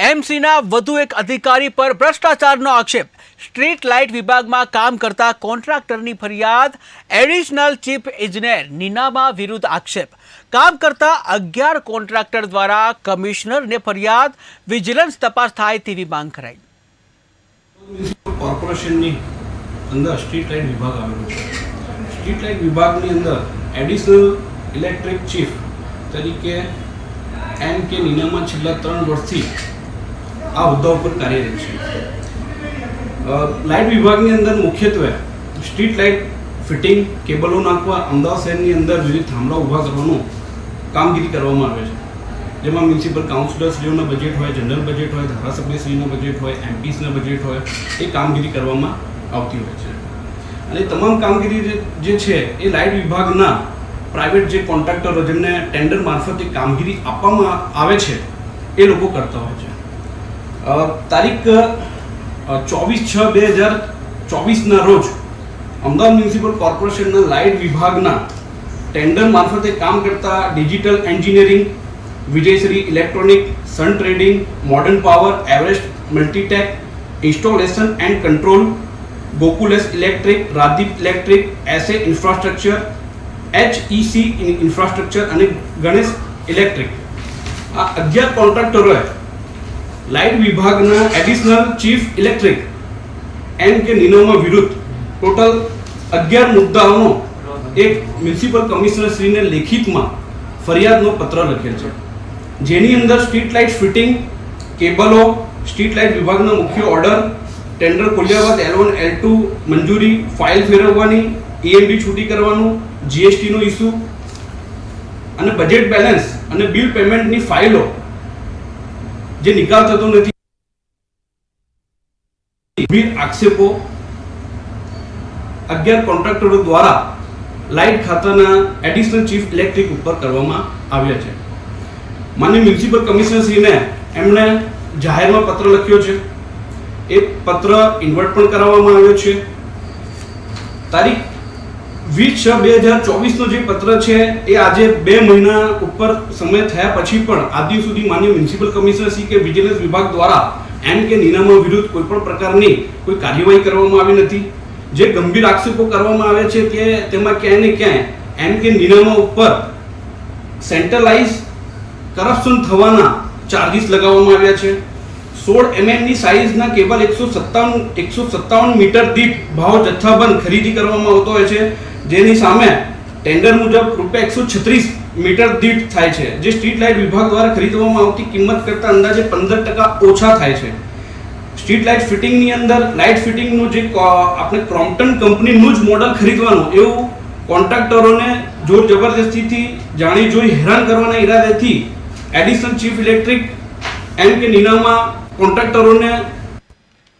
એમસીના વધુ એક અધિકારી પર ભ્રષ્ટાચારનો આક્ષેપ. સ્ટ્રીટ લાઇટ વિભાગમાં કામ કરતા કોન્ટ્રાક્ટરની ફરિયાદ. એડિશનલ ચીફ એન્જિનિયર નીનામા વિરુદ્ધ આક્ષેપ. કામ કરતા 11 કોન્ટ્રાક્ટર દ્વારા કમિશનરને ફરિયાદ. વિજિલન્સ તપાસ થાય તેવી માંગ કરાઈ. કોર્પોરેશનની અંદર સ્ટ્રીટ લાઇટ વિભાગ આવેલો છે. સ્ટ્રીટ લાઇટ વિભાગની અંદર એડિશનલ ઇલેક્ટ્રિક ચીફ તરીકે એમ કે નીનામા છેલ્લા 3 વર્ષથી આ હોદ્દા ઉપર કાર્યરત છે. લાઇટ વિભાગની અંદર મુખ્યત્વે સ્ટ્રીટ લાઇટ ફિટિંગ, કેબલો નાખવા, અમદાવાદ શહેરની અંદર વિવિધ થાંભલા ઊભા કરવાનું કામગીરી કરવામાં આવે છે. જેમાં મ્યુનિસિપલ કાઉન્સિલરશ્રીઓના બજેટ હોય, જનરલ બજેટ હોય, ધારાસભ્યશ્રીના બજેટ હોય, એમપીસના બજેટ હોય, એ કામગીરી કરવામાં આવતી હોય છે. અને તમામ કામગીરી જે છે એ લાઇટ વિભાગના પ્રાઇવેટ જે કોન્ટ્રાક્ટરો જેમને ટેન્ડર મારફતે કામગીરી આપવામાં આવે છે એ લોકો કરતા હોય છે. તારીખ 24/6/2024ના રોજ અમદાવાદ મ્યુનિસિપલ કોર્પોરેશનના લાઇટ વિભાગના ટેન્ડર મારફતે કામ કરતા digital engineering, Vijayshree electronic, sun trading, modern power, Everest multitech, installation and control, Gokules electric, Radeep electric, SA infrastructure, HEC infrastructure અને ગણેશ ઇલેક્ટ્રિક, આ 11 કોન્ટ્રાક્ટરોએ લાઇટ વિભાગના additional chief electric M K Ninama વિરુદ્ધ ટોટલ 11 મુદ્દાઓનો એક મ્યુનિસિપલ કમિશનર શ્રીને લેખિતમાં ફરિયાદનો પત્ર લખેલ છે. જેની અંદર સ્ટ્રીટ લાઇટ ફિટિંગ, કેબલો, સ્ટ્રીટ લાઇટ વિભાગના મુખ્ય ઓર્ડર, ટેન્ડર ખોલ્યા બાદ L1 L2 મંજૂરી, ફાઇલ ફેરવવાની, EMD છૂટી કરવાનું, GSTનો ઇસ્યુ અને બજેટ બેલેન્સ અને બિલ પેમેન્ટની ફાઇલો જે નિકાલ થતો નથી, ગંભીર આક્ષેપો 11 કોન્ટ્રાક્ટરો દ્વારા લાઇટ ખાતાના એડિશનલ ચીફ ઇલેક્ટ્રિક ઉપર કરવામાં આવ્યા છે. માનનીય મ્યુનિસિપલ કમિશનરશ્રીને એમણે જાહેરમાં પત્ર લખ્યો છે. એ પત્ર ઇન્વર્ટ પણ કરાવવામાં આવ્યો છે. તારીખ 20/6/2024નો જે પત્ર છે એ આજે 2 મહિના ઉપર સમય થયા પછી પણ આજ દિવસ સુધી માનનીય મ્યુનિસિપલ કમિશનરશ્રી કે વિજિલન્સ વિભાગ દ્વારા એમ કે નીનામા વિરુદ્ધ કોઈ પણ પ્રકારની કોઈ કાર્યવાહી કરવામાં આવી નથી. જે ગંભીર આક્ષેપો કરવામાં આવે છે કે તેમાં ક્યાંય ને ક્યાંય એમ કે નીનામા ઉપર સેન્ટ્રલાઇઝ કરપ્શન થવાના ચાર્જીસ લગાવવામાં આવ્યા છે. 16 mm ની સાઇઝના કેબલ 157 મીટર દીઠ ભાવ જથ્થાબંધ ખરીદી કરવામાં આવતો હોય છે. જેની સામે ટેન્ડર મુજબ ₹136 મીટર દીઠ થાય છે, જે સ્ટ્રીટ લાઇટ વિભાગ દ્વારા ખરીદવામાં આવતી કિંમત કરતાં અંદાજે 15% ઓછા થાય છે. સ્ટ્રીટ લાઇટ ફિટિંગની અંદર લાઇટ ફિટિંગનું જે આપણે ક્રોમ્પટન કંપનીનું જ મોડલ ખરીદવાનું એવું કોન્ટ્રાક્ટરોને જોર જબરદસ્તીથી જાણી જોઈ હેરાન કરવાના ઈરાદેથી additional chief electric M K Ninama કોન્ટ્રાક્ટરોને